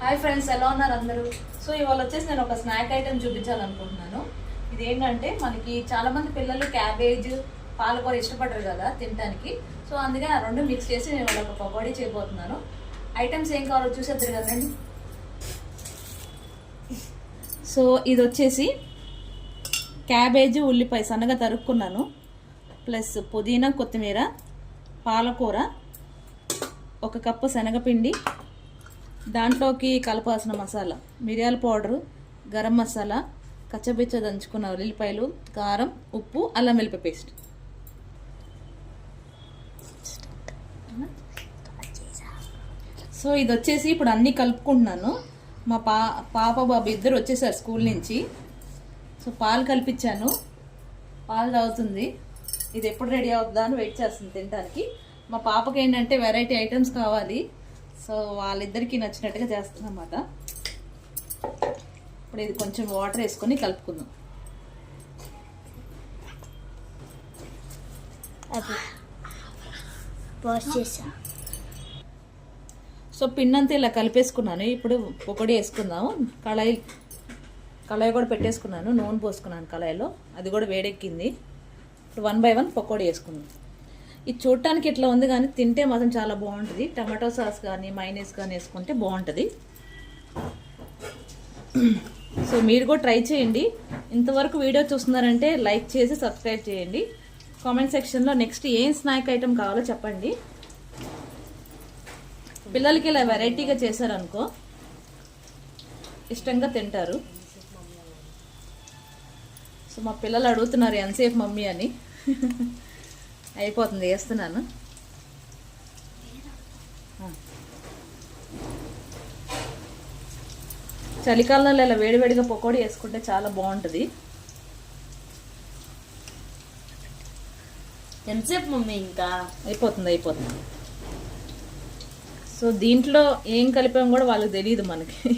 Hi friends, ఎలా ఉన్నారు అందరూ? సో ఇవాళ వచ్చేసి నేను ఒక స్నాక్ ఐటెం చూపించాలనుకుంటున్నాను. ఇది ఏంటంటే మనకి చాలా మంది పిల్లలు క్యాబేజ్, పాలకూర ఇష్టపడరు కదా తినడానికి. సో అందుకే ఆ రెండు మిక్స్ చేసి నేను ఒక పకోడీ చేయబోతున్నాను. ఐటమ్స్ ఏం కావాలో చూసేద్దరు కదండి. సో ఇది వచ్చేసి క్యాబేజ్, ఉల్లిపాయ సన్నగా తరుక్కున్నాను, ప్లస్ పుదీనా, కొత్తిమీర, పాలకూర, ఒక కప్పు శనగపిండి, దాంట్లోకి కలపాల్సిన మసాలా మిరియాల పౌడరు, గరం మసాలా, కచ్చబిచ్చ దంచుకున్న ఉల్లిపాయలు, కారం, ఉప్పు, అల్లం వెల్లిపాయ పేస్ట్. సో ఇది వచ్చేసి ఇప్పుడు అన్నీ కలుపుకుంటున్నాను. మా పాప బాబు ఇద్దరు వచ్చేసారు స్కూల్ నుంచి. సో పాలు కల్పించాను, పాలు తాగుతుంది. ఇది ఎప్పుడు రెడీ అవుతుందా అని వెయిట్ చేస్తుంది తినడానికి. మా పాపకి ఏంటంటే వెరైటీ ఐటమ్స్ కావాలి. సో వాళ్ళిద్దరికి నచ్చినట్టుగా చేస్తున్నాం అన్నమాట. ఇప్పుడు ఇది కొంచెం వాటర్ వేసుకొని కలుపుకుందాం. సో పిండంతా ఇలా కలిపేసుకున్నాను. ఇప్పుడు పకోడీ వేసుకుందాము. కళాయి కూడా పెట్టేసుకున్నాను, నూనె పోసుకున్నాను కళాయిలో, అది కూడా వేడెక్కింది. ఇప్పుడు 1 by 1 పకోడీ వేసుకుందాం. ఇది చూడటానికి ఇట్లా ఉంది కానీ తింటే మాత్రం చాలా బాగుంటుంది. టమాటో సాస్ కానీ మైనీస్ కానీ వేసుకుంటే బాగుంటుంది. సో మీరు కూడా ట్రై చేయండి. ఇంతవరకు వీడియో చూస్తున్నారంటే లైక్ చేసి సబ్స్క్రైబ్ చేయండి. కామెంట్ సెక్షన్లో నెక్స్ట్ ఏం స్నాక్ ఐటెం కావాలో చెప్పండి. పిల్లలకి ఇలా వెరైటీగా చేశారనుకో ఇష్టంగా తింటారు. సో మా పిల్లలు అడుగుతున్నారు ఎంతసేపు మమ్మీ అని. అయిపోతుంది, వేస్తున్నాను. చలికాలంలో ఇలా వేడివేడిగా పకోడీ వేసుకుంటే చాలా బాగుంటుంది. ఎంతసేపు మమ్మీ? ఇంకా అయిపోతుంది. సో దీంట్లో ఏం కలిపాం కూడా వాళ్ళకి తెలియదు మనకి.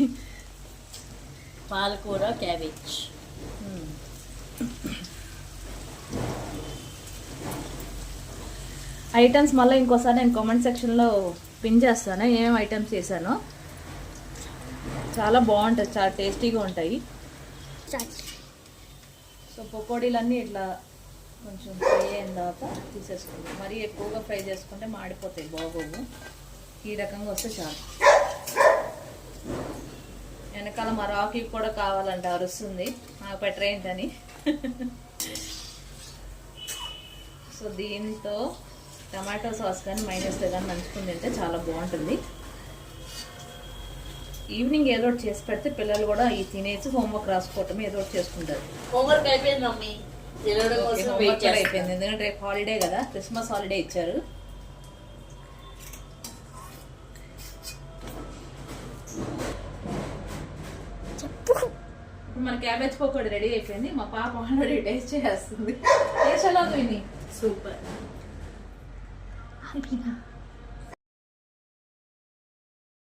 పాలకూర, క్యాబేజ్. ఐటమ్స్ మళ్ళీ ఇంకోసారి నేను కామెంట్ సెక్షన్లో పిన్ చేస్తాను ఏమేమి ఐటమ్స్ చేశానో. చాలా బాగుంటుంది, చాలా టేస్టీగా ఉంటాయి. సో పకోడీలన్నీ ఇట్లా కొంచెం ఫ్రై అయిన తర్వాత తీసేసుకుంటాం. మరీ ఎక్కువగా ఫ్రై చేసుకుంటే మాడిపోతాయి, బాగోవు. ఈ రకంగా వస్తే చాలు. వెనకాల మా రాకీ కూడా కావాలంటే అరుస్తుంది, నాకు పెట్టరేంటని. సో దీంతో టమాటో సాస్ కానీ మైనస్ కానీ నంచుకుని తింటే చాలా బాగుంటుంది. ఈవినింగ్ ఏదో ఒకటి చేసి పెడితే పిల్లలు కూడా ఈ తినేసి హోంవర్క్ రాసుకోవటం ఏదో ఒకటి చేసుకుంటారు. హోంవర్క్ అయిపోయింది మమ్మీ, అయిపోయింది. ఎందుకంటే రేపు హాలిడే కదా, క్రిస్మస్ హాలిడే ఇచ్చారు. ఇప్పుడు మన క్యాబేజ్ పకోడీ రెడీ అయిపోయింది. మా పాప ఆల్రెడీ టేస్ట్ చేస్తుంది. టేస్ట్ ఎలా ఉంది? సూపర్.